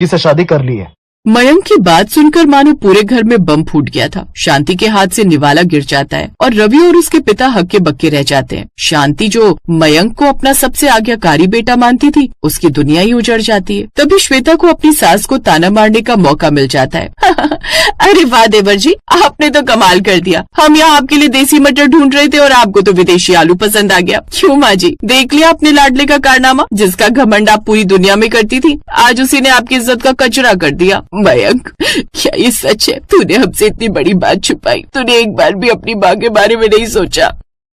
से शादी कर ली है। मयंक की बात सुनकर मानो पूरे घर में बम फूट गया था। शांति के हाथ से निवाला गिर जाता है और रवि और उसके पिता हक्के बक्के रह जाते हैं। शांति जो मयंक को अपना सबसे आज्ञाकारी बेटा मानती थी, उसकी दुनिया ही उजड़ जाती है। तभी श्वेता को अपनी सास को ताना मारने का मौका मिल जाता है। अरे वाह देवर जी, आपने तो कमाल कर दिया। हम यहाँ आपके लिए देसी मटर ढूंढ रहे थे और आपको तो विदेशी आलू पसंद आ गया। क्यों माँ जी, देख लिया अपने लाडले का कारनामा, जिसका घमंड आप पूरी दुनिया में करती थी, आज उसी ने आपकी इज्जत का कचरा कर दिया। मयंक, क्या ये सच है? तूने हमसे इतनी बड़ी बात छुपाई, तूने एक बार भी अपनी माँ के बारे में नहीं सोचा।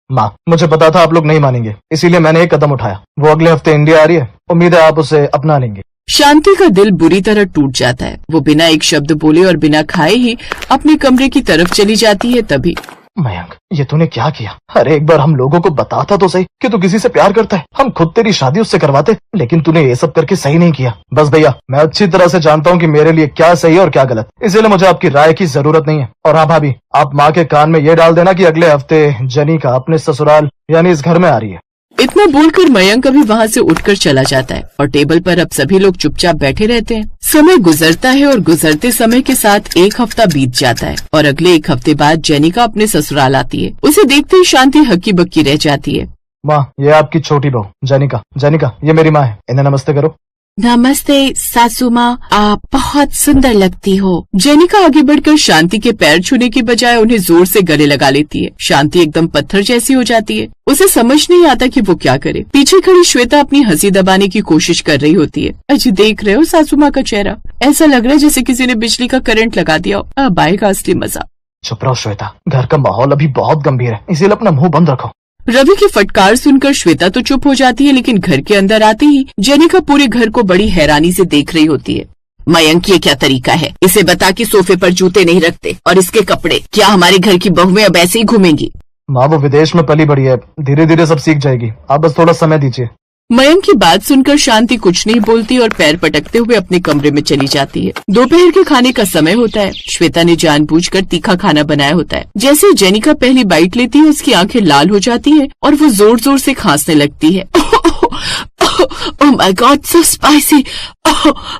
माँ, मुझे पता था आप लोग नहीं मानेंगे, इसीलिए मैंने एक कदम उठाया। वो अगले हफ्ते इंडिया आ रही है, उम्मीद है आप उसे अपना लेंगे। शांति का दिल बुरी तरह टूट जाता है। वो बिना एक शब्द बोले और बिना खाए ही अपने कमरे की तरफ चली जाती है। तभी मयंक, ये तूने क्या किया? अरे एक बार हम लोगों को बताता तो सही कि तू किसी से प्यार करता है, हम खुद तेरी शादी उससे करवाते, लेकिन तूने ये सब करके सही नहीं किया। बस भैया, मैं अच्छी तरह से जानता हूँ कि मेरे लिए क्या सही है और क्या गलत, इसलिए मुझे आपकी राय की जरूरत नहीं है। और हाँ भाभी, आप माँ के कान में ये डाल देना कि अगले हफ्ते जनिका अपने ससुराल यानी इस घर में आ रही है। इतना बोलकर मयंक अभी वहाँ से उठकर चला जाता है और टेबल पर अब सभी लोग चुपचाप बैठे रहते हैं। समय गुजरता है और गुजरते समय के साथ एक हफ्ता बीत जाता है और अगले एक हफ्ते बाद जेनिका अपने ससुराल आती है। उसे देखते ही शांति हक्की बक्की रह जाती है। माँ, ये आपकी छोटी बहू जेनिका। जेनिका, ये मेरी माँ है, इन्हें नमस्ते करो। नमस्ते सासू माँ, आप बहुत सुंदर लगती हो। जेनिका आगे बढ़कर शांति के पैर छूने की बजाय उन्हें जोर से गले लगा लेती है। शांति एकदम पत्थर जैसी हो जाती है। उसे समझ नहीं आता कि वो क्या करे। पीछे खड़ी श्वेता अपनी हंसी दबाने की कोशिश कर रही होती है। अजी देख रहे हो सासू माँ का चेहरा, ऐसा लग रहा है जैसे किसी ने बिजली का करंट लगा दिया हो। अब आएगा असली मजा। चुप रहो श्वेता, घर का माहौल अभी बहुत गंभीर है, इसीलिए अपना मुंह बंद रखो। रवि की फटकार सुनकर श्वेता तो चुप हो जाती है, लेकिन घर के अंदर आते ही जेनिका पूरे घर को बड़ी हैरानी से देख रही होती है। मयंक, ये क्या तरीका है? इसे बता कि सोफे पर जूते नहीं रखते, और इसके कपड़े, क्या हमारे घर की बहुएं अब ऐसे ही घूमेंगी? माँ, वो विदेश में पली बड़ी है, धीरे धीरे सब सीख जाएगी, आप बस थोड़ा समय दीजिए। मयंक की बात सुनकर शांति कुछ नहीं बोलती और पैर पटकते हुए अपने कमरे में चली जाती है। दोपहर के खाने का समय होता है। श्वेता ने जानबूझकर तीखा खाना बनाया होता है। जैसे जेनिका पहली बाइट लेती है, उसकी आंखें लाल हो जाती हैं और वो जोर जोर से खांसने लगती है। Oh my God, so spicy.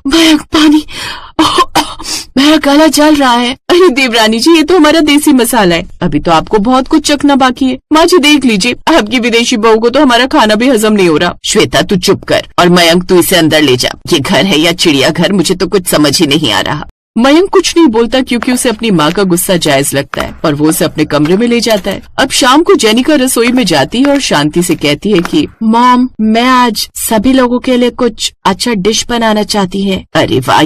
Mayank, पानी, मेरा गला जल रहा है। अरे देवरानी जी, ये तो हमारा देसी मसाला है, अभी तो आपको बहुत कुछ चखना बाकी है। माँ जी देख लीजिए, आपकी विदेशी बहू को तो हमारा खाना भी हजम नहीं हो रहा। श्वेता, तू चुप कर, और मयंक तू इसे अंदर ले जा। ये घर है या चिड़ियाघर, मुझे तो कुछ समझ ही नहीं आ रहा। मयंक कुछ नहीं बोलता क्योंकि उसे अपनी माँ का गुस्सा जायज लगता है और वो उसे अपने कमरे में ले जाता है। अब शाम को जेनिका रसोई में जाती है और शांति से कहती है कि मॉम, मैं आज सभी लोगों के लिए कुछ अच्छा डिश बनाना चाहती है। अरे वाह,